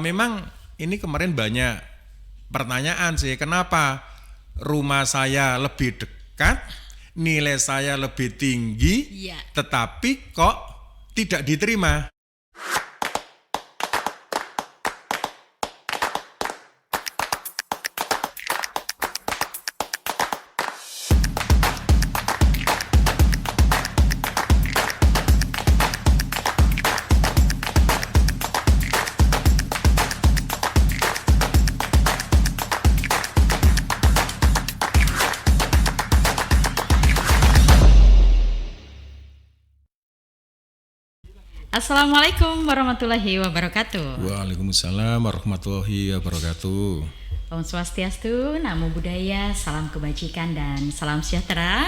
Memang ini kemarin banyak pertanyaan sih, kenapa rumah saya lebih dekat, nilai saya lebih tinggi, tetapi kok tidak diterima. Assalamualaikum warahmatullahi wabarakatuh. Waalaikumsalam warahmatullahi wabarakatuh. Om Swastiastu, Namo Buddhaya, salam kebajikan dan salam sejahtera.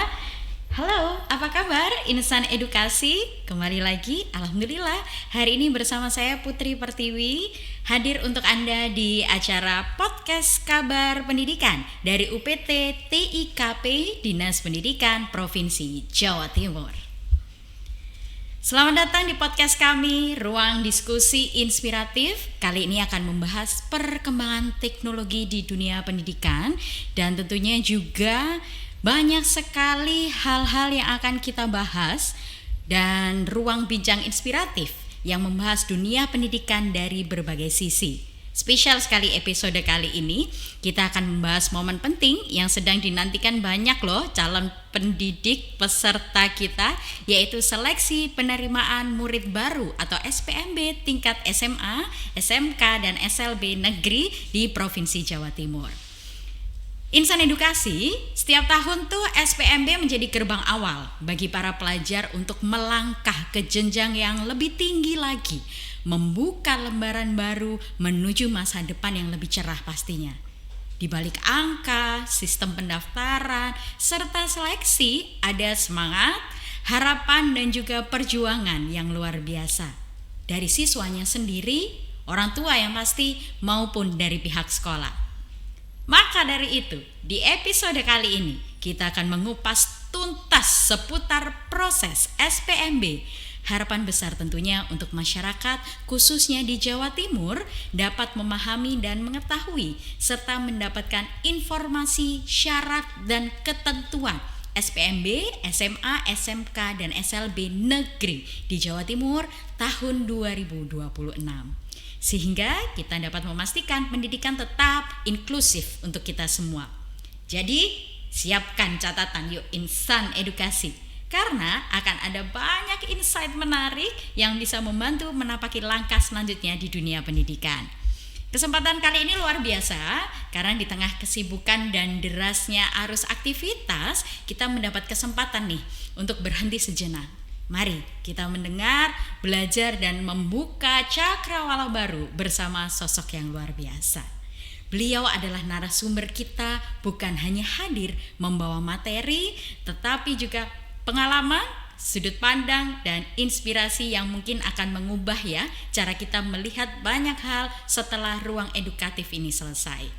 Halo, apa kabar insan edukasi? Kembali lagi, alhamdulillah. Hari ini bersama saya Putri Pertiwi hadir untuk Anda di acara podcast Kabar Pendidikan dari UPT TIKP Dinas Pendidikan Provinsi Jawa Timur. Selamat datang di podcast kami, Ruang Diskusi Inspiratif. Kali ini akan membahas perkembangan teknologi di dunia pendidikan dan tentunya juga banyak sekali hal-hal yang akan kita bahas dan ruang bincang inspiratif yang membahas dunia pendidikan dari berbagai sisi. Spesial sekali episode kali ini, kita akan membahas momen penting yang sedang dinantikan banyak loh calon pendidik peserta kita, yaitu seleksi penerimaan murid baru atau SPMB tingkat SMA, SMK, dan SLB negeri di Provinsi Jawa Timur. Insan edukasi, setiap tahun tuh SPMB menjadi gerbang awal bagi para pelajar untuk melangkah ke jenjang yang lebih tinggi lagi, membuka lembaran baru menuju masa depan yang lebih cerah pastinya. Di balik angka, sistem pendaftaran, serta seleksi ada semangat, harapan dan juga perjuangan yang luar biasa. Dari siswanya sendiri, orang tua yang pasti, maupun dari pihak sekolah. Maka dari itu, di episode kali ini kita akan mengupas tuntas seputar proses SPMB. Harapan besar tentunya untuk masyarakat khususnya di Jawa Timur dapat memahami dan mengetahui serta mendapatkan informasi syarat dan ketentuan SPMB, SMA, SMK, dan SLB negeri di Jawa Timur tahun 2026. Sehingga kita dapat memastikan pendidikan tetap inklusif untuk kita semua. Jadi, siapkan catatan yuk insan edukasi. Karena akan ada banyak insight menarik yang bisa membantu menapaki langkah selanjutnya di dunia pendidikan. Kesempatan kali ini luar biasa karena di tengah kesibukan dan derasnya arus aktivitas, kita mendapat kesempatan nih untuk berhenti sejenak. Mari kita mendengar, belajar dan membuka cakrawala baru bersama sosok yang luar biasa. Beliau adalah narasumber kita, bukan hanya hadir membawa materi, tetapi juga pengalaman, sudut pandang, dan inspirasi yang mungkin akan mengubah ya cara kita melihat banyak hal setelah ruang edukatif ini selesai.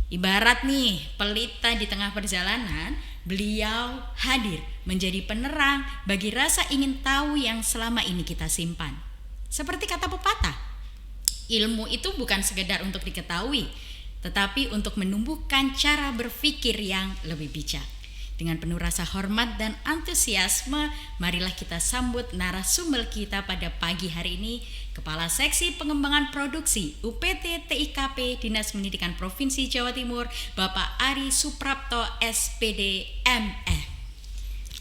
Ibarat nih pelita di tengah perjalanan, beliau hadir menjadi penerang bagi rasa ingin tahu yang selama ini kita simpan. Seperti kata pepatah, ilmu itu bukan sekedar untuk diketahui, tetapi untuk menumbuhkan cara berpikir yang lebih bijak. Dengan penuh rasa hormat dan antusiasme, marilah kita sambut narasumber kita pada pagi hari ini, Kepala Seksi Pengembangan Produksi UPT TIKP Dinas Pendidikan Provinsi Jawa Timur, Bapak Ari Suprapto SPD MF.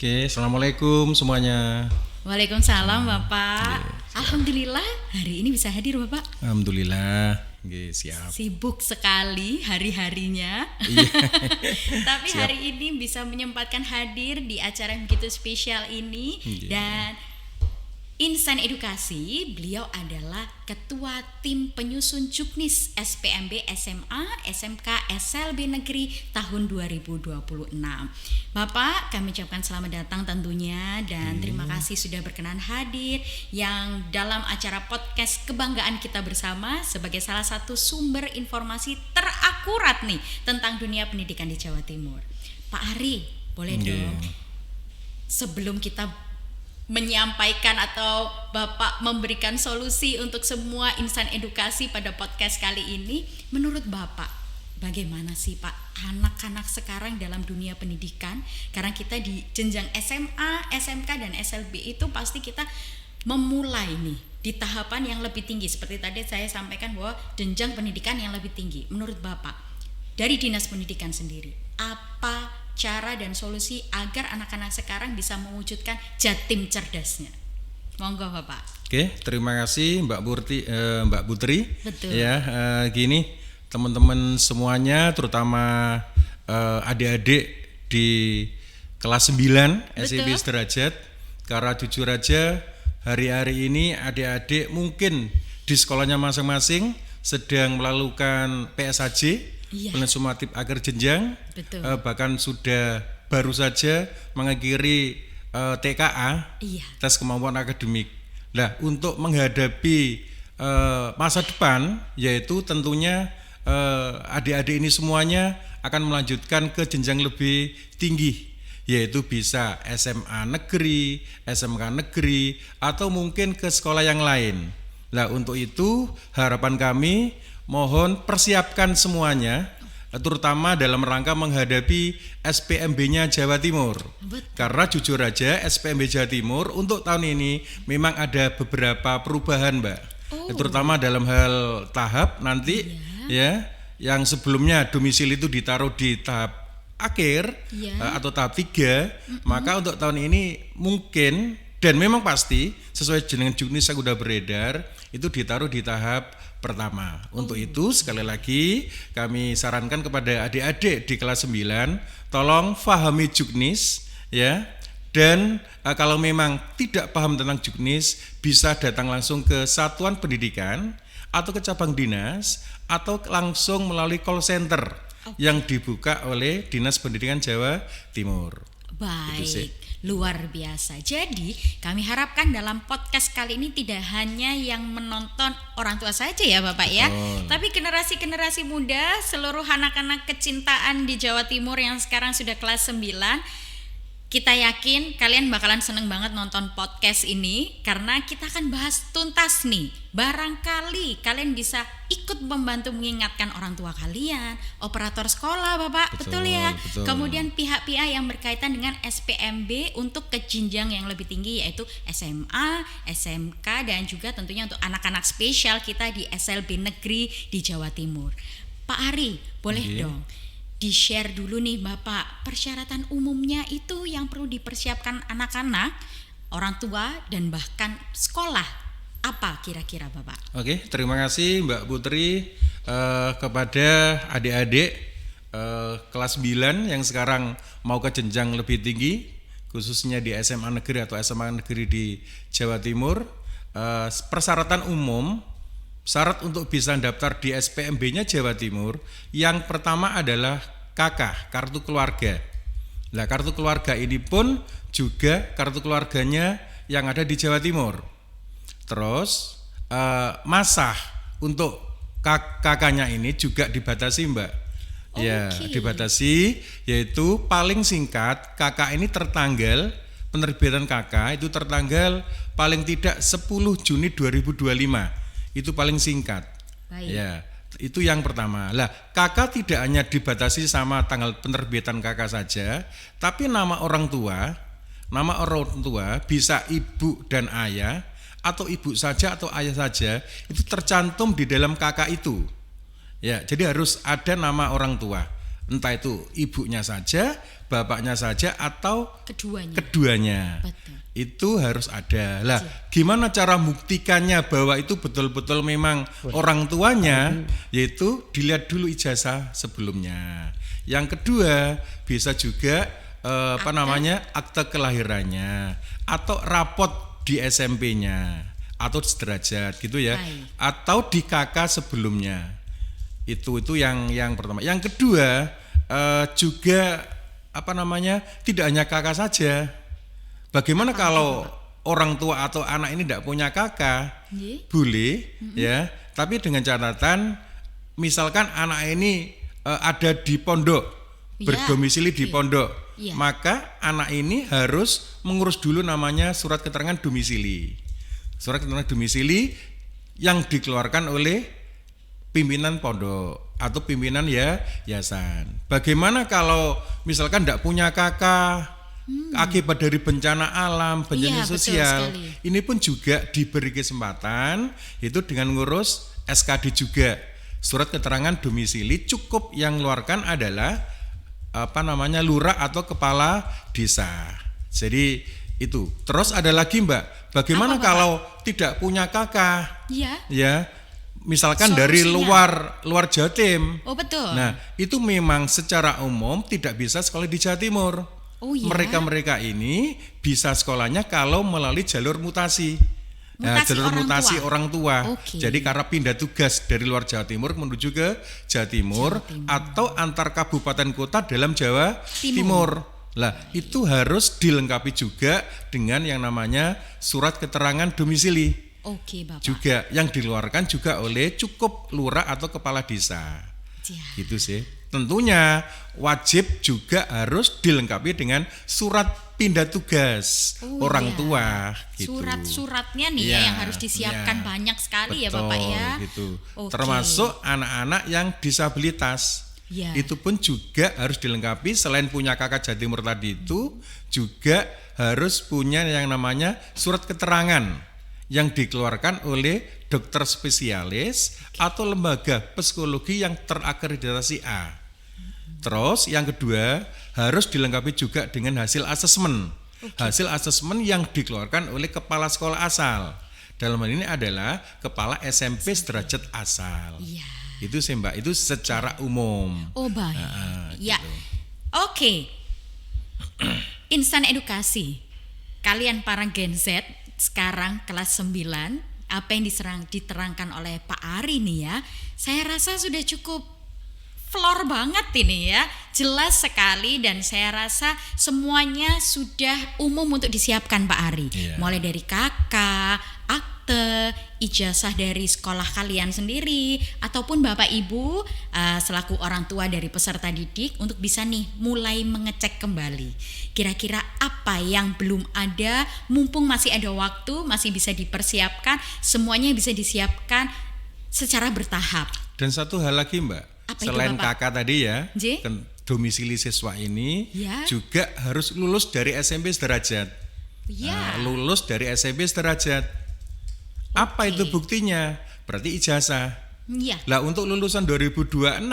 Oke, assalamualaikum semuanya. Waalaikumsalam Bapak. Alhamdulillah hari ini bisa hadir Bapak. Alhamdulillah. Oke, siap. Sibuk sekali hari-harinya. Tapi siap. Hari ini bisa menyempatkan hadir di acara yang begitu spesial ini. Dan insan edukasi, beliau adalah Ketua Tim Penyusun Juknis SPMB SMA, SMK, SLB Negeri tahun 2026. Bapak, kami ucapkan selamat datang tentunya dan terima kasih sudah berkenan hadir yang dalam acara podcast kebanggaan kita bersama sebagai salah satu sumber informasi terakurat nih tentang dunia pendidikan di Jawa Timur. Pak Ari, boleh dong sebelum kita menyampaikan atau Bapak memberikan solusi untuk semua insan edukasi pada podcast kali ini. Menurut Bapak, bagaimana sih Pak anak-anak sekarang dalam dunia pendidikan? Karena kita di jenjang SMA, SMK dan SLB itu pasti kita memulai nih di tahapan yang lebih tinggi. Seperti tadi saya sampaikan bahwa jenjang pendidikan yang lebih tinggi. Menurut Bapak, dari Dinas Pendidikan sendiri, apa cara dan solusi agar anak-anak sekarang bisa mewujudkan jatim cerdasnya? Monggo Bapak. Oke, terima kasih Mbak Putri. Betul. Ya, gini teman-teman semuanya, terutama adik-adik di kelas 9 SMP Sederajat. Karena jujur aja hari-hari ini adik-adik mungkin di sekolahnya masing-masing sedang melakukan PSAJ, penilaian sumatif akhir jenjang, bahkan sudah baru saja mengakhiri TKA, tes kemampuan akademik. Nah, untuk menghadapi masa depan, yaitu tentunya adik-adik ini semuanya akan melanjutkan ke jenjang lebih tinggi, yaitu bisa SMA negeri, SMK negeri, atau mungkin ke sekolah yang lain. Nah, untuk itu harapan kami mohon persiapkan semuanya, terutama dalam rangka menghadapi SPMB-nya Jawa Timur. Karena jujur aja SPMB Jawa Timur untuk tahun ini memang ada beberapa perubahan, Mbak. Terutama dalam hal tahap nanti ya, yang sebelumnya domisili itu ditaruh di tahap akhir atau tahap 3, maka untuk tahun ini mungkin dan memang pasti sesuai dengan juknis yang sudah beredar itu ditaruh di tahap pertama. Untuk itu sekali lagi kami sarankan kepada adik-adik di kelas 9, tolong pahami juknis ya. Dan kalau memang tidak paham tentang juknis, bisa datang langsung ke satuan pendidikan atau ke cabang dinas atau langsung melalui call center yang dibuka oleh Dinas Pendidikan Jawa Timur. Baik, luar biasa. Jadi kami harapkan dalam podcast kali ini tidak hanya yang menonton orang tua saja ya Bapak ya, tapi generasi-generasi muda, seluruh anak-anak kecintaan di Jawa Timur yang sekarang sudah kelas 9. Kita yakin kalian bakalan seneng banget nonton podcast ini karena kita akan bahas tuntas nih. Barangkali kalian bisa ikut membantu mengingatkan orang tua kalian, operator sekolah Bapak, betul ya. Betul. Kemudian pihak-pihak yang berkaitan dengan SPMB untuk ke jenjang yang lebih tinggi yaitu SMA, SMK dan juga tentunya untuk anak-anak spesial kita di SLB negeri di Jawa Timur. Pak Ari, boleh dong di-share dulu nih Bapak, persyaratan umumnya itu yang perlu dipersiapkan anak-anak, orang tua dan bahkan sekolah, apa kira-kira Bapak? Oke, terima kasih Mbak Putri. Kepada adik-adik kelas 9 yang sekarang mau ke jenjang lebih tinggi, khususnya di SMA negeri atau SMA negeri di Jawa Timur, persyaratan umum, syarat untuk bisa daftar di SPMB-nya Jawa Timur, yang pertama adalah KK, kartu keluarga. Nah, kartu keluarga ini pun juga kartu keluarganya yang ada di Jawa Timur. Terus masa untuk KK-nya ini juga dibatasi, Mbak. Ya, dibatasi, yaitu paling singkat KK ini tertanggal, penerbitan KK itu tertanggal paling tidak 10 Juni 2025. Itu paling singkat. Baik. Ya, itu yang pertama. Lah, KK tidak hanya dibatasi sama tanggal penerbitan KK saja, tapi nama orang tua bisa ibu dan ayah atau ibu saja atau ayah saja itu tercantum di dalam KK itu. Ya, jadi harus ada nama orang tua. Entah itu ibunya saja, bapaknya saja atau keduanya. Betul. Itu harus ada. Lah, gimana cara buktikannya bahwa itu betul-betul memang orang tuanya? Yaitu dilihat dulu ijazah sebelumnya. Yang kedua, bisa juga akte kelahirannya atau rapot di SMP-nya atau sederajat gitu ya. Atau di KK sebelumnya. Itu yang pertama. Yang kedua, juga tidak hanya kakak saja. Bagaimana kalau orang tua atau anak ini tidak punya kakak? Boleh, ya. Tapi dengan catatan, misalkan anak ini ada di pondok, berdomisili di pondok. maka anak ini harus mengurus dulu namanya surat keterangan domisili. Surat keterangan domisili yang dikeluarkan oleh pimpinan pondok atau pimpinan yayasan. Bagaimana kalau misalkan tidak punya kakak akibat dari bencana alam, bencana sosial, ini pun juga diberi kesempatan itu dengan ngurus SKD juga. Surat keterangan domisili cukup yang keluarkan adalah lurah atau kepala desa. Jadi itu. Terus ada lagi Mbak, bagaimana kalau tidak punya kakak? Ya. Misalkan dari luar Jatim. Oh betul. Nah, itu memang secara umum tidak bisa sekolah di Jawa Timur. Mereka ini bisa sekolahnya kalau melalui jalur mutasi. Jalur mutasi orang tua. Jadi karena pindah tugas dari luar Jawa Timur menuju ke Jawa Timur. Atau antar kabupaten kota dalam Jawa Timur. Lah, itu harus dilengkapi juga dengan yang namanya surat keterangan domisili. Bapak. Juga yang dikeluarkan juga oleh cukup lurah atau kepala desa. Gitu sih. Tentunya wajib juga harus dilengkapi dengan surat pindah tugas orang tua gitu. Surat-suratnya nih yang harus disiapkan banyak sekali. Betul, ya Bapak ya. Gitu. Termasuk anak-anak yang disabilitas. Itu pun juga harus dilengkapi. Selain punya kakak Jawa Timur tadi itu juga harus punya yang namanya surat keterangan yang dikeluarkan oleh dokter spesialis atau lembaga psikologi yang terakreditasi A. Terus yang kedua harus dilengkapi juga dengan hasil asesmen. Hasil asesmen yang dikeluarkan oleh kepala sekolah asal. Dalam hal ini adalah kepala SMP sederajat asal. Itu sih Mbak, itu secara umum. Baik. Gitu. Oke. Insan edukasi. Kalian para Gen Z sekarang kelas 9, apa yang diterangkan oleh Pak Ari nih ya, saya rasa sudah cukup flor banget ini ya, jelas sekali, dan saya rasa semuanya sudah umum untuk disiapkan Pak Ari. Mulai dari kakak, akte, ijazah dari sekolah kalian sendiri, ataupun Bapak Ibu selaku orang tua dari peserta didik untuk bisa nih mulai mengecek kembali. Kira-kira apa yang belum ada, mumpung masih ada waktu, masih bisa dipersiapkan, semuanya bisa disiapkan secara bertahap. Dan satu hal lagi Mbak, selain kakak tadi ya, domisili siswa ini juga harus lulus dari SMP sederajat. Lulus dari SMP sederajat. Apa itu buktinya? Berarti ijazah. Lah untuk lulusan 2026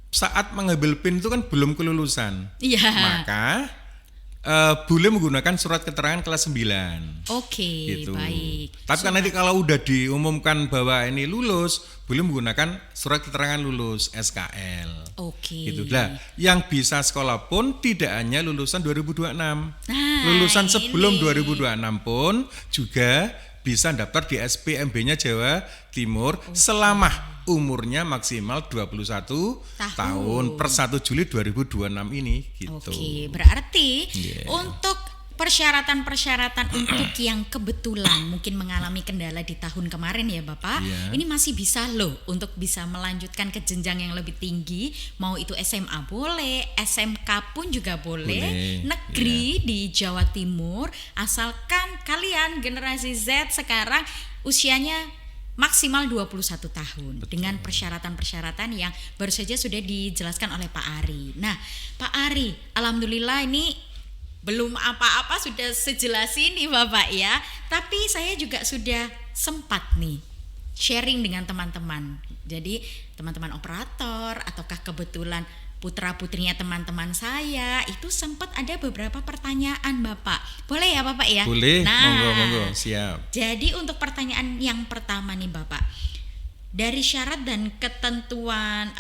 saat mengambil PIN itu kan belum kelulusan. Maka boleh menggunakan surat keterangan kelas 9. Gitu. Baik. Tapi kan nanti kalau udah diumumkan bahwa ini lulus, boleh menggunakan surat keterangan lulus SKL. Gitu lah. Yang bisa sekolah pun tidak hanya lulusan 2026. Lulusan sebelum 2026 pun juga bisa daftar di SPMB-nya Jawa Timur selama umurnya maksimal 21 tahun per 1 Juli 2026 ini gitu. Berarti untuk persyaratan-persyaratan untuk yang kebetulan mungkin mengalami kendala di tahun kemarin ya Bapak, ini masih bisa loh untuk bisa melanjutkan ke jenjang yang lebih tinggi, mau itu SMA boleh, SMK pun juga boleh, negeri di Jawa Timur, asalkan kalian generasi Z sekarang usianya maksimal 21 tahun. Betul. Dengan persyaratan-persyaratan yang baru saja sudah dijelaskan oleh Pak Ari. Nah, Pak Ari, alhamdulillah ini belum apa-apa sudah sejelas ini Bapak ya. Tapi saya juga sudah sempat nih sharing dengan teman-teman. Jadi teman-teman operator ataukah kebetulan putra-putrinya teman-teman saya itu sempat ada beberapa pertanyaan Bapak. Boleh ya Bapak ya? Boleh, monggo, siap. Jadi untuk pertanyaan yang pertama nih Bapak, dari syarat dan ketentuan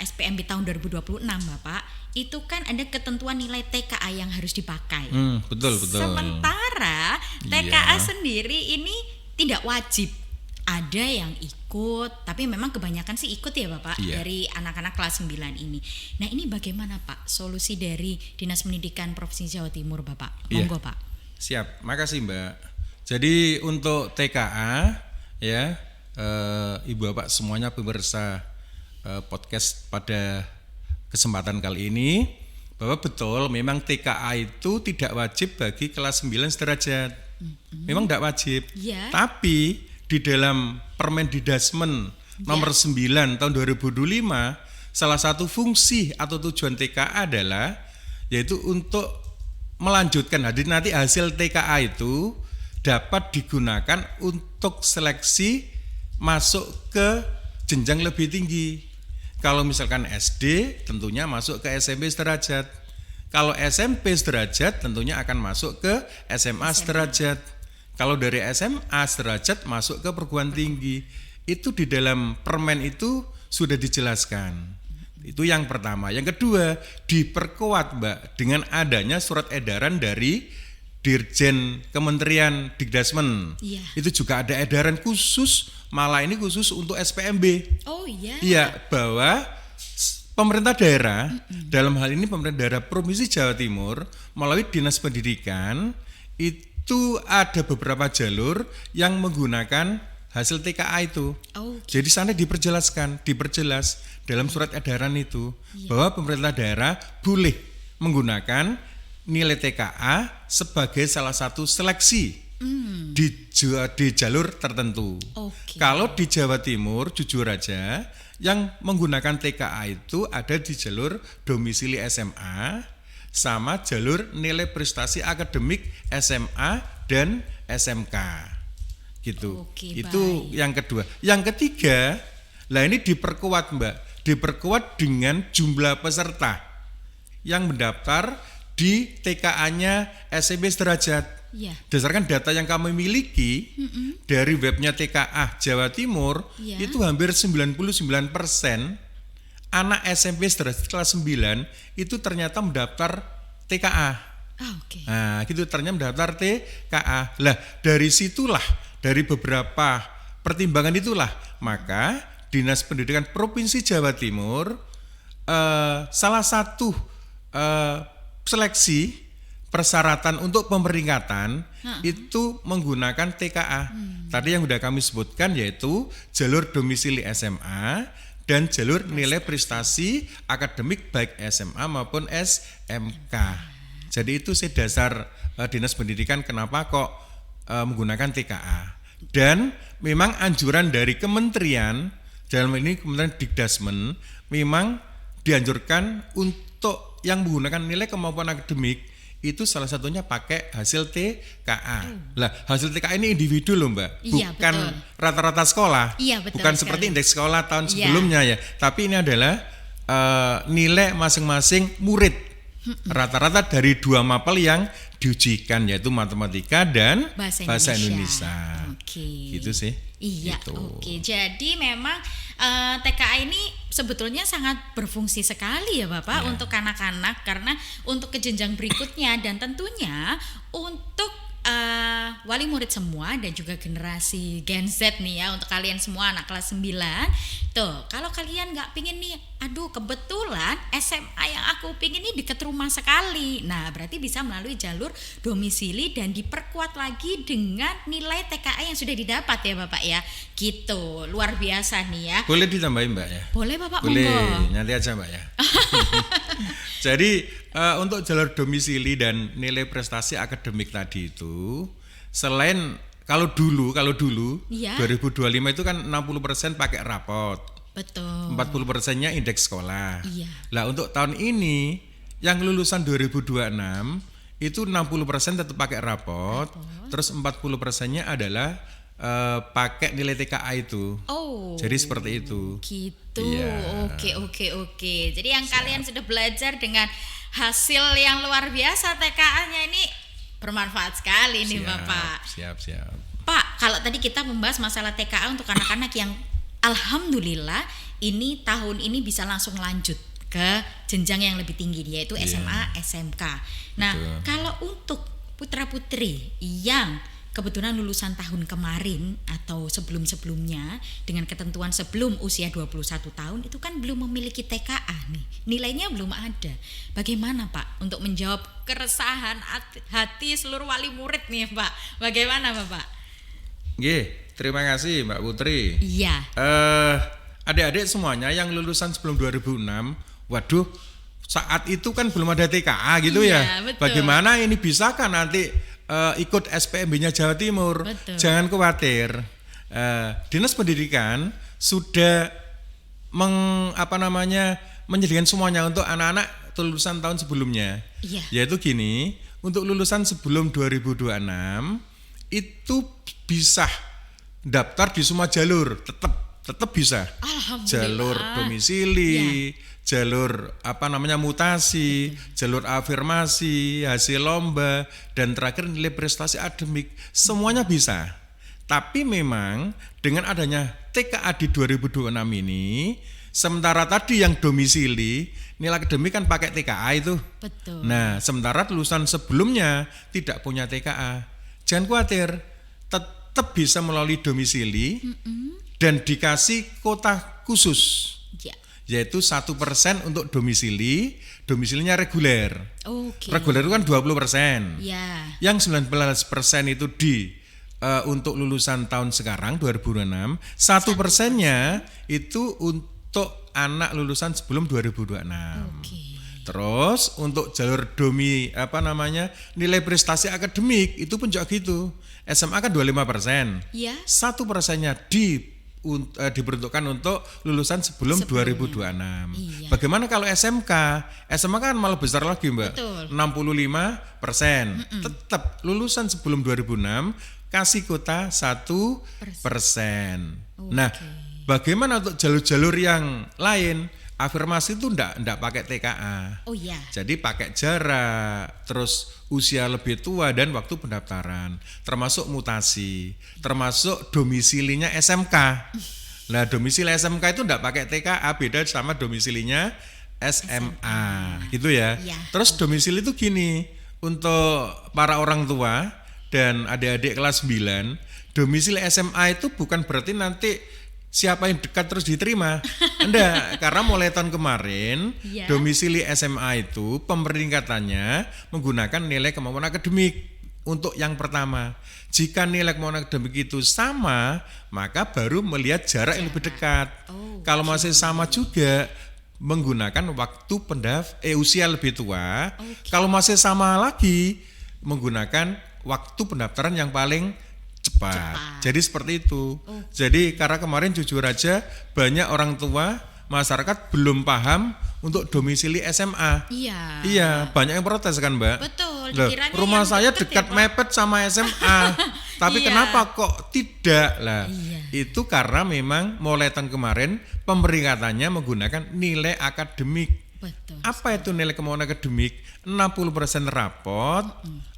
SPMB tahun 2026 Bapak, itu kan ada ketentuan nilai TKA yang harus dipakai. Betul. Sementara TKA sendiri ini tidak wajib. Ada yang ikut, tapi memang kebanyakan sih ikut ya Bapak dari anak-anak kelas 9 ini. Nah ini bagaimana Pak solusi dari Dinas Pendidikan Provinsi Jawa Timur Bapak? Monggo Pak. Siap, makasih Mbak. Jadi untuk TKA ya, Ibu Bapak semuanya pemirsa podcast pada kesempatan kali ini, bahwa betul memang TKA itu tidak wajib bagi kelas 9 sederajat. Memang tidak wajib. Ya. Tapi di dalam Permendidasmen nomor 9 tahun 2025, salah satu fungsi atau tujuan TKA adalah yaitu untuk melanjutkan nanti hasil TKA itu dapat digunakan untuk seleksi masuk ke jenjang lebih tinggi. Kalau misalkan SD tentunya masuk ke SMP sederajat. Kalau SMP sederajat tentunya akan masuk ke SMA sederajat. Kalau dari SMA sederajat masuk ke perguruan tinggi. Itu di dalam permen itu sudah dijelaskan. Itu yang pertama. Yang kedua, diperkuat Mbak dengan adanya surat edaran dari Dirjen Kementerian Dikdasmen. Iya. Itu juga ada edaran khusus, malah ini khusus untuk SPMB. Oh iya. Iya, bahwa pemerintah daerah, dalam hal ini pemerintah daerah Provinsi Jawa Timur melalui Dinas Pendidikan itu ada beberapa jalur yang menggunakan hasil TKA itu. Jadi sana diperjelas dalam surat edaran itu bahwa pemerintah daerah boleh menggunakan nilai TKA sebagai salah satu seleksi di jalur tertentu. Kalau di Jawa Timur jujur aja yang menggunakan TKA itu ada di jalur domisili SMA sama jalur nilai prestasi akademik SMA dan SMK. Gitu. Itu baik. Yang kedua. Yang ketiga, lah ini diperkuat Mbak, diperkuat dengan jumlah peserta yang mendaftar di TKA-nya SMP sederajat. Ya. Berdasarkan data yang kami miliki dari webnya TKA Jawa Timur, itu hampir 99% anak SMP sederajat kelas 9 itu ternyata mendaftar TKA. Nah, gitu ternyata mendaftar TKA. Lah, dari situlah, dari beberapa pertimbangan itulah, maka Dinas Pendidikan Provinsi Jawa Timur salah satu seleksi persyaratan untuk pemeringkatan itu menggunakan TKA. Tadi yang sudah kami sebutkan yaitu jalur domisili SMA dan jalur nilai prestasi akademik baik SMA maupun SMK. Jadi itu sih dasar Dinas Pendidikan kenapa kok menggunakan TKA. Dan memang anjuran dari kementerian, dalam ini Kementerian Dikdasmen, memang dianjurkan untuk yang menggunakan nilai kemampuan akademik itu salah satunya pakai hasil TKA. Lah, hasil TKA ini individu loh Mbak, bukan rata-rata sekolah, bukan seperti indeks sekolah tahun sebelumnya ya. Tapi ini adalah nilai masing-masing murid, rata-rata dari 2 mapel yang diujikan yaitu matematika dan bahasa Indonesia. Gitu sih. Iya, gitu. Jadi memang TKA ini sebetulnya sangat berfungsi sekali ya Bapak untuk anak-anak, karena untuk ke jenjang berikutnya dan tentunya untuk wali murid semua dan juga generasi Gen Z nih ya, untuk kalian semua anak kelas 9 tuh, kalau kalian nggak pingin nih, aduh kebetulan SMA yang aku pingin ini deket rumah sekali, nah berarti bisa melalui jalur domisili dan diperkuat lagi dengan nilai TKA yang sudah didapat ya Bapak ya, gitu. Luar biasa nih ya. Boleh ditambahin Mbak ya? Boleh Bapak, boleh, monggo. nanti aja Mbak ya. Jadi untuk jalur domisili dan nilai prestasi akademik tadi itu, selain kalau dulu 2025 itu kan 60% pakai rapot. Betul. 40%-nya indeks sekolah. Iya. Lah untuk tahun ini yang lulusan 2026 itu 60% tetap pakai rapot. Terus 40%-nya adalah pakai nilai TKA itu. Jadi seperti itu. Gitu. Iya. Oke. Jadi yang kalian sudah belajar dengan hasil yang luar biasa TKA-nya ini bermanfaat sekali nih Bapak. Siap. Pak, kalau tadi kita membahas masalah TKA untuk anak-anak yang alhamdulillah ini tahun ini bisa langsung lanjut ke jenjang yang lebih tinggi, yaitu SMA, SMK. Nah, kalau untuk putra-putri yang kebetulan lulusan tahun kemarin atau sebelum-sebelumnya dengan ketentuan sebelum usia 21 tahun itu kan belum memiliki TKA nih, nilainya belum ada. Bagaimana Pak untuk menjawab keresahan hati seluruh wali murid nih Pak? Bagaimana Bapak? Terima kasih Mbak Putri. Iya. Adik-adik semuanya yang lulusan sebelum 2006, waduh, saat itu kan belum ada TKA gitu Iya, ya. betul. Bagaimana ini bisakah nanti ikut SPMB-nya Jawa Timur? Betul. Jangan khawatir. Dinas Pendidikan sudah menyediakan semuanya untuk anak-anak lulusan tahun sebelumnya. Iya. Yaitu gini, untuk lulusan sebelum 2026 itu bisa daftar di semua jalur, tetap bisa. Alhamdulillah. Jalur domisili, Ya. jalur mutasi, jalur afirmasi, hasil lomba, dan terakhir nilai prestasi akademik, semuanya bisa. Tapi memang dengan adanya TKA di 2026 ini, sementara tadi yang domisili nilai akademik kan pakai TKA itu. Betul. Nah, sementara lulusan sebelumnya tidak punya TKA. Jangan khawatir, tetap bisa melalui domisili dan dikasih kota khusus, Ya. yaitu 1% untuk domisilinya reguler. Oke. Reguler itu kan 20%. Ya. Yang 19% itu untuk lulusan tahun sekarang 2026, 1%-nya itu untuk anak lulusan sebelum 2026. Oke. Terus untuk jalur nilai prestasi akademik itu pun juga gitu. SMA kan 25%. Ya. 1%-nya diperuntukkan untuk lulusan sebelum 2026. Iya. Bagaimana kalau SMK? SMK kan malah besar lagi, Mbak. Betul. 65%. Tetap lulusan sebelum 2006 kasih kota 1%. Nah, bagaimana untuk jalur-jalur yang lain? Afirmasi itu enggak pakai TKA. Oh ya. Jadi pakai jarak, terus usia lebih tua dan waktu pendaftaran, termasuk mutasi, termasuk domisilinya SMK. Nah, domisili SMK itu enggak pakai TKA, beda sama domisilinya SMA, gitu ya. Ya. Terus domisili itu gini, untuk para orang tua dan adik-adik kelas 9, domisili SMA itu bukan berarti nanti siapa yang dekat terus diterima. Enggak, karena mulai tahun kemarin Ya. domisili SMA itu pemeringkatannya menggunakan nilai kemampuan akademik untuk yang pertama. Jika nilai kemampuan akademik itu sama, maka baru melihat jarak yang lebih dekat. Kalau masih sama juga menggunakan waktu usia lebih tua. Kalau masih sama lagi menggunakan waktu pendaftaran yang paling cepat. Jadi seperti itu. Jadi karena kemarin jujur aja banyak orang tua masyarakat belum paham untuk domisili SMA. Iya. Iya, banyak yang protes kan, Mbak. Betul. Loh, Dikiranya rumah yang saya deket dekat ya, Pak. mepet sama SMA. Tapi Iya. kenapa kok tidak lah? Iya. Itu karena memang mulai tahun kemarin pemeringkatannya menggunakan nilai akademik. Betul. Apa itu nilai kemampuan akademik? 60% rapot,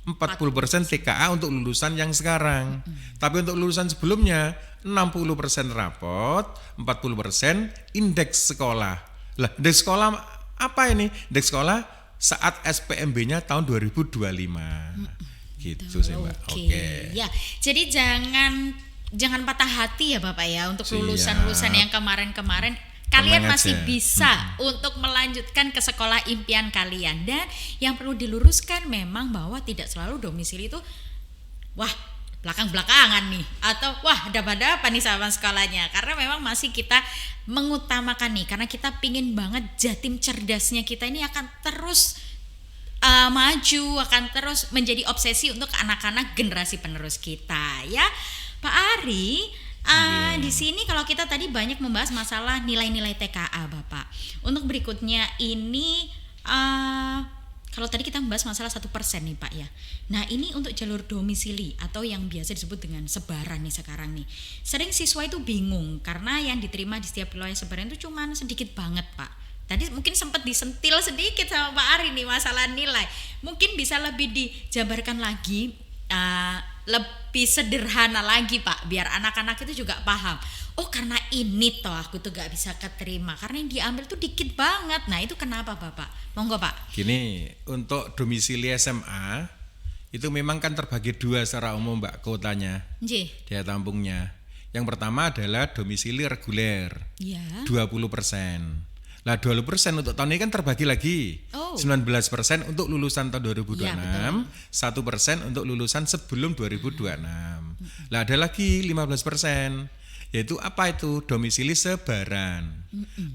40% TKA untuk lulusan yang sekarang. Tapi untuk lulusan sebelumnya 60% rapot, 40% indeks sekolah. Lah, indeks sekolah apa ini? Indeks sekolah saat SPMB-nya tahun 2025. Gitu sih, Mbak. Oke. Ya, jadi jangan patah hati ya Bapak ya untuk lulusan-lulusan yang kemarin-kemarin. Kalian Tenang masih aja. bisa untuk melanjutkan ke sekolah impian kalian. Dan yang perlu diluruskan memang bahwa tidak selalu domisili itu wah belakang-belakangan nih, atau wah ada apa nih sama sekolahnya, karena memang masih kita mengutamakan nih, karena kita pingin banget Jatim cerdasnya kita ini akan terus maju, akan terus menjadi obsesi untuk anak-anak generasi penerus kita ya Pak Ari. Di sini kalau kita tadi banyak membahas masalah nilai-nilai TKA Bapak. Untuk berikutnya ini kalau tadi kita membahas masalah 1% nih Pak ya. Nah ini untuk jalur domisili atau yang biasa disebut dengan sebaran nih sekarang nih. Sering siswa itu bingung karena yang diterima di setiap wilayah sebaran itu cuma sedikit banget Pak. Tadi mungkin sempat disentil sedikit sama Pak Ari nih masalah nilai. Mungkin bisa lebih dijabarkan lagi, lebih sederhana lagi Pak, biar anak-anak itu juga paham. Oh karena ini toh aku tuh gak bisa keterima karena yang diambil tuh dikit banget. Nah itu kenapa Bapak? Monggo Pak. Gini, untuk domisili SMA itu memang kan terbagi dua secara umum Mbak kotanya, Nggih. daya tampungnya. Yang pertama adalah domisili reguler, Ya. 20%. Lah 20% untuk tahun ini kan terbagi lagi. Oh. 19% untuk lulusan tahun 2026, Ya, betul. 1% untuk lulusan sebelum 2026. Lah ada lagi 15%, yaitu apa itu? Domisili sebaran.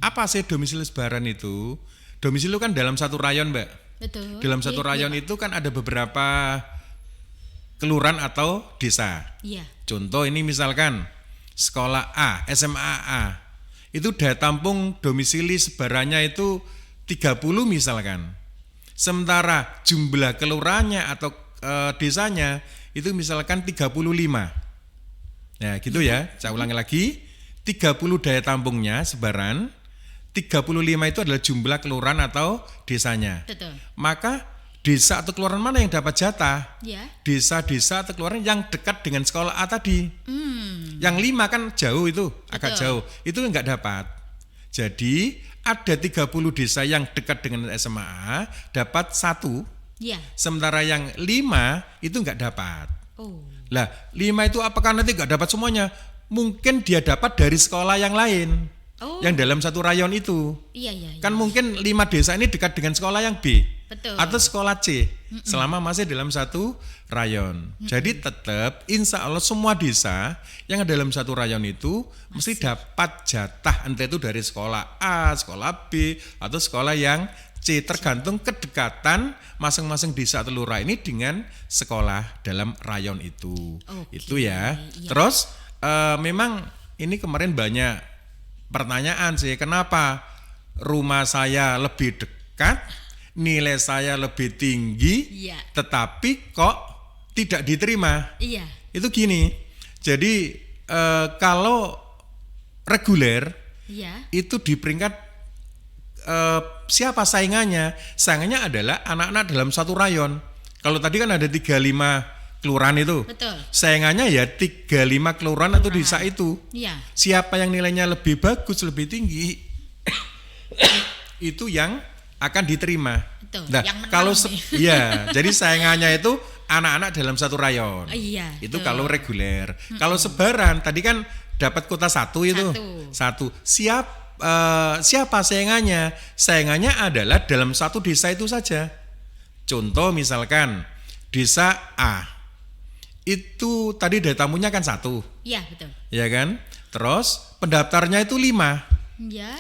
Apa sih domisili sebaran itu? Domisili kan dalam satu rayon, Mbak. Betul. Dalam satu rayon itu kan ada beberapa kelurahan atau desa. Iya. Contoh ini misalkan sekolah A, SMA A. Itu daya tampung domisili sebarannya itu 30 misalkan. Sementara jumlah kelurahannya atau desanya itu misalkan 35. Nah, gitu ya. Saya ulangi lagi. 30 daya tampungnya sebaran, 35 itu adalah jumlah kelurahan atau desanya. Betul. Maka desa atau kelurahan mana yang dapat jatah? Ya. Desa-desa atau kelurahan yang dekat dengan sekolah A tadi. Yang 5 kan jauh itu, agak jauh. Itu enggak dapat. Jadi ada 30 desa yang dekat dengan SMA A dapat 1. Ya. Sementara yang 5 itu enggak dapat. Oh. Lah, 5 itu apakah nanti enggak dapat semuanya? Mungkin dia dapat dari sekolah yang lain. Oh. Yang dalam satu rayon itu. Iya. Kan mungkin 5 desa ini dekat dengan sekolah yang B. Betul. Atau sekolah C. Selama masih dalam satu rayon. Jadi tetap insya Allah semua desa yang ada dalam satu rayon itu mesti dapat jatah, entah itu dari sekolah A, sekolah B, atau sekolah yang C, tergantung kedekatan masing-masing desa atau lurah ini dengan sekolah dalam rayon itu. Itu ya. Terus memang ini kemarin banyak pertanyaan sih, kenapa rumah saya lebih dekat, nilai saya lebih tinggi, tetapi kok tidak diterima? Iya. Itu gini. Jadi kalau reguler, itu di peringkat siapa saingannya? Saingannya adalah anak-anak dalam satu rayon. Kalau tadi kan ada 35 kelurahan itu. Betul. Saingannya ya 35 kelurahan atau desa itu. Iya. Siapa yang nilainya lebih bagus, lebih tinggi, itu yang akan diterima. Betul. Nah, yang menang kalau iya, jadi saingannya itu anak-anak dalam satu rayon. Iya. Itu kalau reguler. Kalau sebaran tadi kan dapat kota 1 itu. Satu. Siapa saingannya? Saingannya adalah dalam satu desa itu saja. Contoh misalkan desa A. Itu tadi daya tampungnya kan 1. Iya, betul. Ya kan? Terus pendaftarnya itu 5. Ya.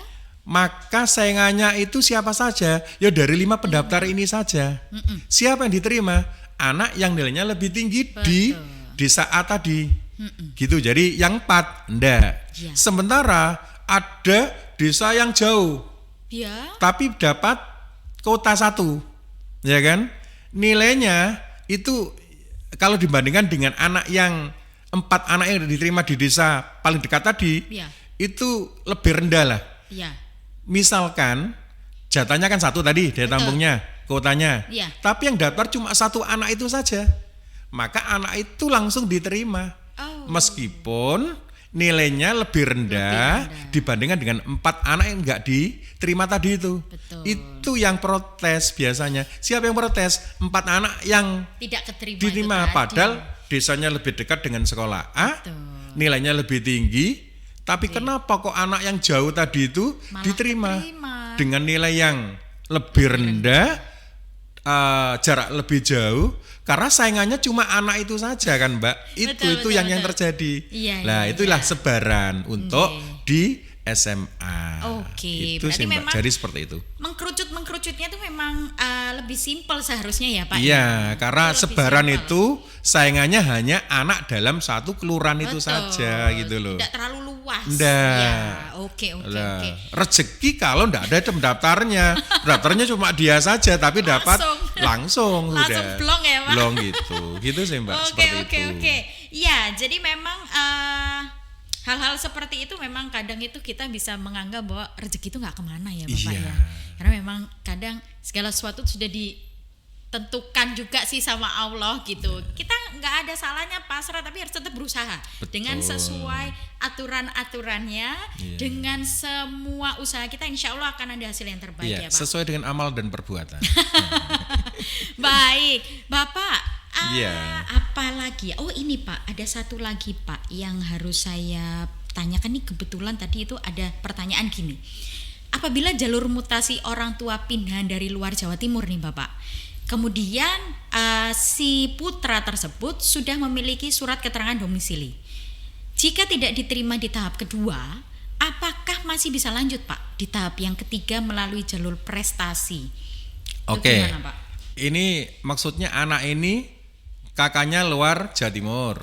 Maka saingannya itu siapa saja? Ya dari 5 pendaftar ini saja. Siapa yang diterima? Anak yang nilainya lebih tinggi di desa A tadi. Gitu. Jadi yang 4 enggak. Ya. Sementara ada desa yang jauh. Ya. Tapi dapat kota 1. Ya kan? Nilainya itu kalau dibandingkan dengan anak yang 4 anak yang diterima di desa paling dekat tadi, itu lebih rendah lah. Ya. Misalkan jatahnya kan 1 tadi daya tampungnya, kotanya. Tapi yang daftar cuma 1 anak itu saja. Maka anak itu langsung diterima. Meskipun nilainya lebih rendah dibandingkan dengan 4 anak yang enggak diterima tadi itu. Betul. Itu yang protes biasanya. Siapa yang protes? 4 anak yang tidak diterima padahal desanya lebih dekat dengan sekolah A, nilainya lebih tinggi. Tapi kenapa kok anak yang jauh tadi itu malah diterima dengan nilai yang lebih rendah, jarak lebih jauh? Karena saingannya cuma anak itu saja kan, Mbak. Itu yang terjadi. Nah, itulah sebaran untuk di SMA. Oke, itu sih, Mbak. Jadi seperti itu. Mengkerucutnya itu memang lebih simpel seharusnya ya, Pak. Iya, karena sebaran itu saingannya hanya anak dalam satu kelurahan itu saja gitu loh. Tidak terlalu luas. Ya, oke. Rezeki kalau enggak ada daftarnya. Daftarnya cuma dia saja tapi dapat langsung udah. Blong ya, Pak. Blong gitu. Gitu sih, Mbak. Oke. Ya, jadi memang hal-hal seperti itu memang kadang itu kita bisa menganggap bahwa rezeki itu nggak kemana ya Bapak ya. Karena memang kadang segala sesuatu sudah ditentukan juga sih sama Allah gitu. Kita nggak ada salahnya pasrah tapi harus tetap berusaha. Dengan sesuai aturan-aturannya, dengan semua usaha kita insya Allah akan ada hasil yang terbaik ya Pak. Sesuai dengan amal dan perbuatan. Baik, Bapak. Apalagi? Oh ini Pak, ada satu lagi Pak yang harus saya tanyakan nih, kebetulan tadi itu ada pertanyaan gini. Apabila jalur mutasi orang tua pindahan dari luar Jawa Timur nih Bapak, kemudian si putra tersebut sudah memiliki surat keterangan domisili. Jika tidak diterima di tahap kedua, apakah masih bisa lanjut Pak di tahap yang ketiga melalui jalur prestasi? Oke. Gimana, Pak? Ini maksudnya anak ini kakaknya luar Jawa Timur.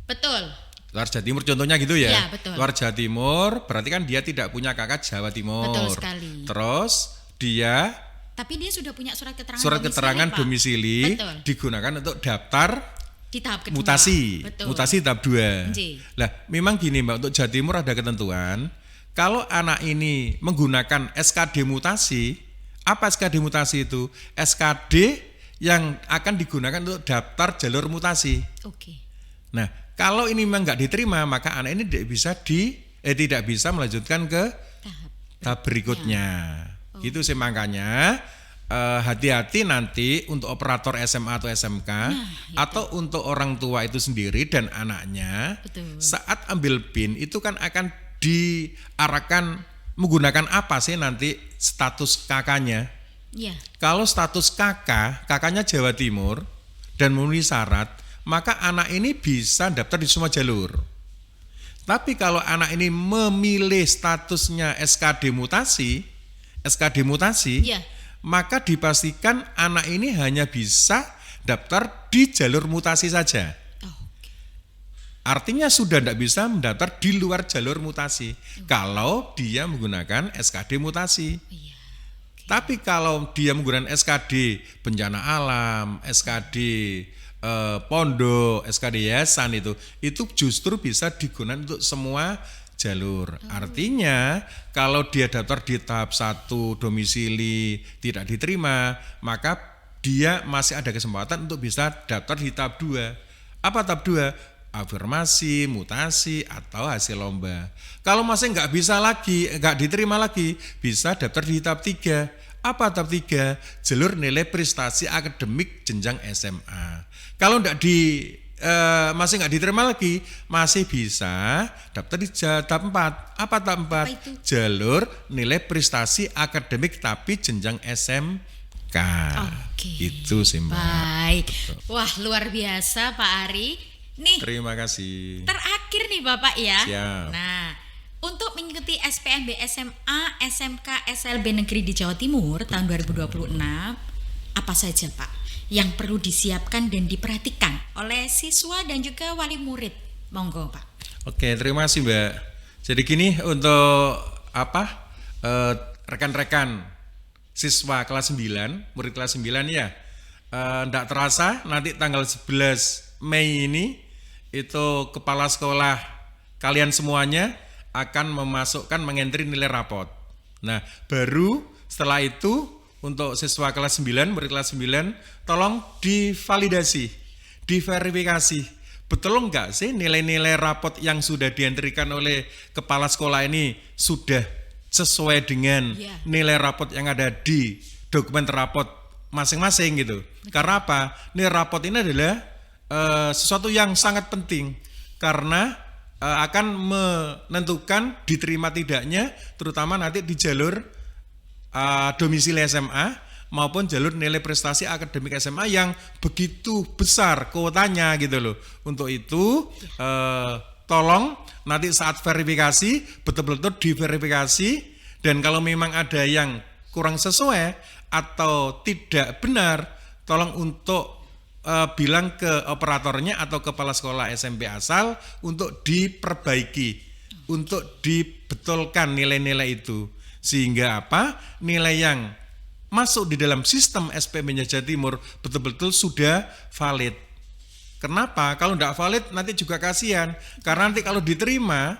Betul. Luar Jawa Timur contohnya gitu ya. Iya, betul. Luar Jawa Timur berarti kan dia tidak punya kakak Jawa Timur. Betul sekali. Terus dia Tapi dia sudah punya surat keterangan domisili Betul. digunakan untuk daftar Di tahap kedua. mutasi. Betul. Mutasi tahap 2. Nggih. Lah, memang gini Mbak, untuk Jawa Timur ada ketentuan. Kalau anak ini menggunakan SKD mutasi, apa SKD mutasi itu? SKD yang akan digunakan untuk daftar jalur mutasi. Oke. Nah, kalau ini memang nggak diterima, maka anak ini tidak bisa melanjutkan ke tahap berikutnya. Gitu sih, makanya hati-hati nanti untuk operator SMA atau SMK atau untuk orang tua itu sendiri dan anaknya. Betul. Saat ambil PIN itu kan akan diarahkan menggunakan apa sih nanti status kakaknya. Iya. Kalau status kakaknya Jawa Timur dan memenuhi syarat, maka anak ini bisa daftar di semua jalur. Tapi kalau anak ini memilih statusnya SKD mutasi, Iya. maka dipastikan anak ini hanya bisa daftar di jalur mutasi saja. Oh, oke. Artinya sudah tidak bisa mendaftar di luar jalur mutasi kalau dia menggunakan SKD mutasi. Iya. Tapi kalau dia menggunakan SKD bencana alam, SKD pondok, SKD yayasan itu justru bisa digunakan untuk semua jalur. Artinya kalau dia daftar di tahap 1 domisili tidak diterima, maka dia masih ada kesempatan untuk bisa daftar di tahap 2. Apa tahap 2? Afirmasi, mutasi, atau hasil lomba. Kalau masih nggak diterima lagi, bisa daftar di tahap 3. Apa tahap 3? Jalur nilai prestasi akademik jenjang SMA. Kalau masih nggak diterima lagi, masih bisa daftar di tahap 4. Apa tahap 4? Apa itu? Jalur nilai prestasi akademik tapi jenjang SMK. Oke. Itu sih Mbak. Baik. Wah, luar biasa Pak Ari. Nih, Terima kasih. terakhir nih Bapak ya. Siap. Nah, untuk mengikuti SPMB SMA, SMK, SLB Negeri di Jawa Timur tahun 2026, apa saja Pak yang perlu disiapkan dan diperhatikan oleh siswa dan juga wali murid? Monggo Pak. Oke, terima kasih Mbak. Jadi gini, untuk rekan-rekan siswa kelas 9, murid kelas 9 ya, tidak terasa nanti tanggal 11 Mei ini itu kepala sekolah kalian semuanya akan mengentri nilai rapot. Nah, baru setelah itu untuk siswa kelas 9, murid kelas 9, tolong divalidasi, diverifikasi. Betul enggak sih nilai-nilai rapot yang sudah dientrikan oleh kepala sekolah ini sudah sesuai dengan nilai rapot yang ada di dokumen rapot masing-masing gitu. Karena apa? Nilai rapot ini adalah sesuatu yang sangat penting karena akan menentukan diterima tidaknya terutama nanti di jalur domisili SMA maupun jalur nilai prestasi akademik SMA yang begitu besar kuotanya gitu loh. Untuk itu tolong nanti saat verifikasi betul-betul diverifikasi, dan kalau memang ada yang kurang sesuai atau tidak benar, tolong untuk bilang ke operatornya atau kepala sekolah SMP asal untuk diperbaiki, untuk dibetulkan nilai-nilai itu. Sehingga apa? Nilai yang masuk di dalam sistem SPMB Jawa Timur betul-betul sudah valid. Kenapa? Kalau tidak valid nanti juga kasihan. Karena nanti kalau diterima,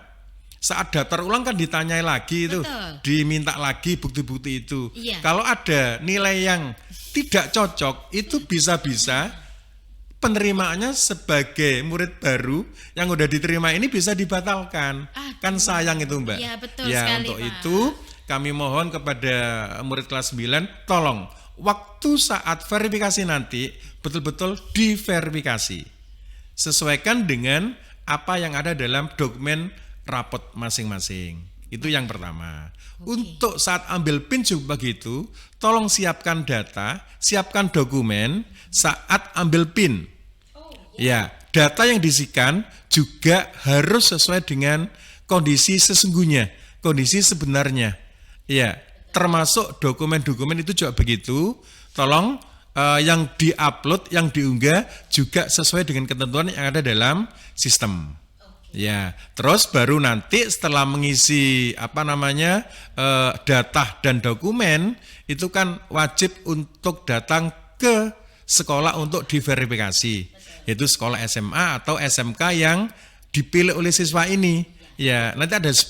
saat daftar ulang kan ditanyai lagi itu, diminta lagi bukti-bukti itu. Iya. Kalau ada nilai yang tidak cocok, itu bisa-bisa penerimaannya sebagai murid baru yang udah diterima ini bisa dibatalkan. Kan sayang itu Mbak. Ya, betul ya, sekali, untuk Pak. itu kami mohon kepada murid kelas 9, tolong waktu saat verifikasi nanti betul-betul diverifikasi. Sesuaikan dengan apa yang ada dalam dokumen rapot masing-masing. Itu yang pertama. Untuk saat ambil PIN juga begitu, tolong siapkan data, siapkan dokumen saat ambil PIN. Ya, data yang diisikan juga harus sesuai dengan kondisi sesungguhnya, kondisi sebenarnya. Ya, termasuk dokumen-dokumen itu juga begitu. Tolong yang diupload, yang diunggah juga sesuai dengan ketentuan yang ada dalam sistem. Ya, terus baru nanti setelah mengisi data dan dokumen itu kan wajib untuk datang ke sekolah untuk diverifikasi, yaitu sekolah SMA atau SMK yang dipilih oleh siswa ini. Ya, nanti ada 10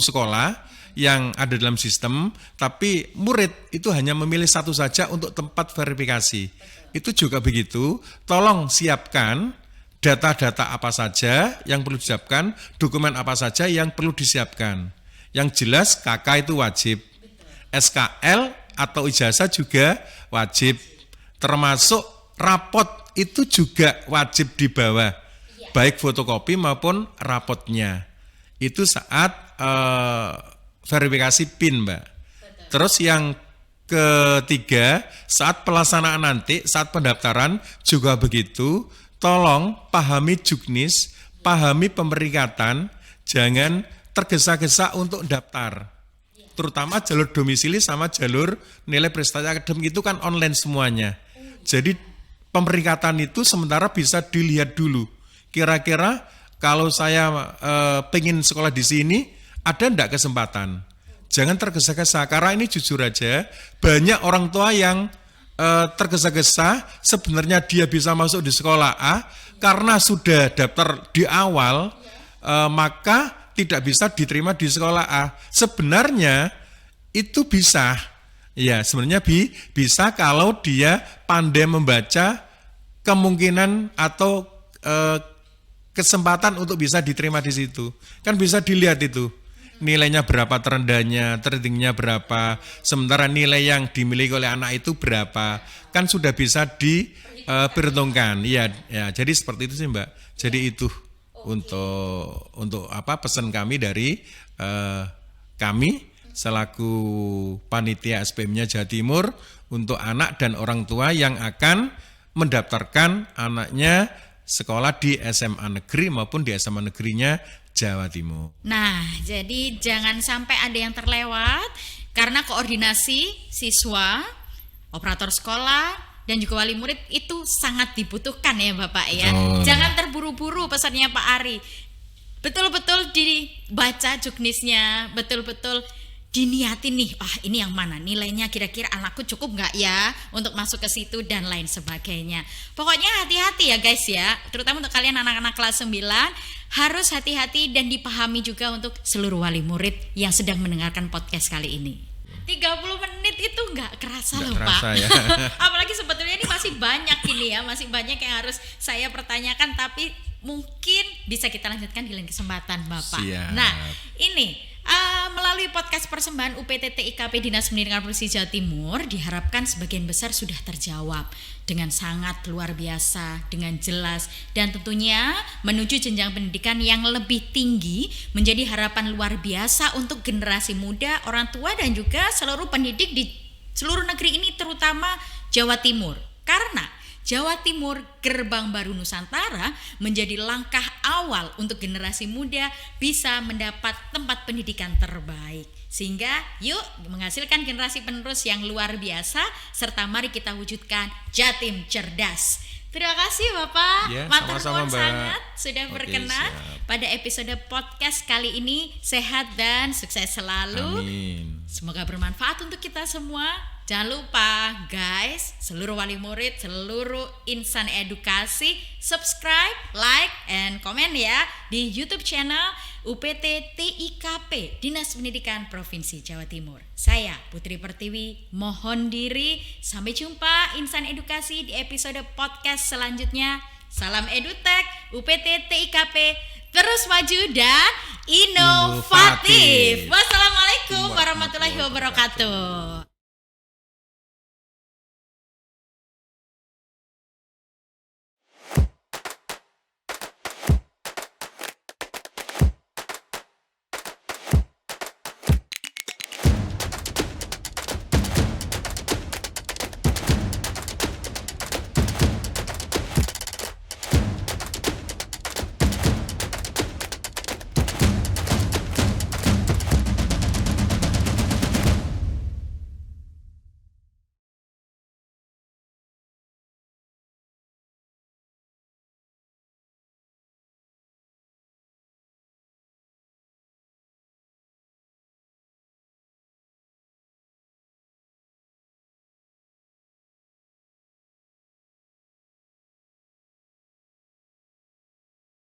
sekolah yang ada dalam sistem, tapi murid itu hanya memilih satu saja untuk tempat verifikasi. Itu juga begitu, tolong siapkan data-data apa saja yang perlu disiapkan, dokumen apa saja yang perlu disiapkan. Yang jelas KK itu wajib, SKL atau ijazah juga wajib, termasuk rapot itu juga wajib dibawa, baik fotokopi maupun rapotnya. Itu saat verifikasi PIN, Mbak. Terus yang ketiga, saat pelaksanaan nanti, saat pendaftaran juga begitu. Tolong pahami juknis, pahami pemeringkatan, jangan tergesa-gesa untuk daftar. Terutama jalur domisili sama jalur nilai prestasi akademik itu kan online semuanya. Jadi pemeringkatan itu sementara bisa dilihat dulu. Kira-kira kalau saya pengen sekolah di sini, ada enggak kesempatan? Jangan tergesa-gesa, karena ini jujur aja, banyak orang tua yang tergesa-gesa, sebenarnya dia bisa masuk di sekolah A, karena sudah daftar di awal, maka tidak bisa diterima di sekolah A. Sebenarnya itu bisa, ya sebenarnya bisa kalau dia pandai membaca kemungkinan atau kesempatan untuk bisa diterima di situ. Kan bisa dilihat itu. Nilainya berapa terendahnya, tertingginya berapa, sementara nilai yang dimiliki oleh anak itu berapa, kan sudah bisa diperhitungkan. Ya, jadi seperti itu sih Mbak. Jadi itu untuk pesan kami dari kami selaku panitia SPM-nya Jawa Timur untuk anak dan orang tua yang akan mendaftarkan anaknya sekolah di SMA negeri maupun di SMA negerinya Jawa Timur. Nah, jadi jangan sampai ada yang terlewat karena koordinasi siswa, operator sekolah, dan juga wali murid itu sangat dibutuhkan ya Bapak ya. Jangan terburu-buru pesannya Pak Ari. Betul-betul dibaca juknisnya, betul-betul diniatin nih, ini yang mana nilainya kira-kira anakku cukup nggak ya untuk masuk ke situ dan lain sebagainya. Pokoknya hati-hati ya guys ya, terutama untuk kalian anak-anak kelas 9 harus hati-hati dan dipahami juga untuk seluruh wali murid yang sedang mendengarkan podcast kali ini. 30 menit itu nggak kerasa loh Pak. Ya. Apalagi sebetulnya ini masih banyak ini ya, masih banyak yang harus saya pertanyakan, tapi mungkin bisa kita lanjutkan di lain kesempatan Bapak. Siap. Nah ini melalui podcast persembahan UPT TIKP Dinas Pendidikan Provinsi Jawa Timur diharapkan sebagian besar sudah terjawab dengan sangat luar biasa, dengan jelas, dan tentunya menuju jenjang pendidikan yang lebih tinggi menjadi harapan luar biasa untuk generasi muda, orang tua, dan juga seluruh pendidik di seluruh negeri ini, terutama Jawa Timur. Karena Jawa Timur, gerbang baru Nusantara, menjadi langkah awal untuk generasi muda bisa mendapat tempat pendidikan terbaik. Sehingga yuk menghasilkan generasi penerus yang luar biasa, serta mari kita wujudkan Jatim cerdas. Terima kasih Bapak, matur nuwun sangat sudah berkenan pada episode podcast kali ini. Sehat dan sukses selalu. Amin. Semoga bermanfaat untuk kita semua. Jangan lupa guys, seluruh wali murid, seluruh insan edukasi, subscribe, like, and komen ya di YouTube channel UPT TIKP Dinas Pendidikan Provinsi Jawa Timur. Saya Putri Pertiwi mohon diri. Sampai jumpa insan edukasi di episode podcast selanjutnya. Salam EduTech UPT TIKP, terus maju dan inovatif. Wassalamualaikum warahmatullahi wabarakatuh.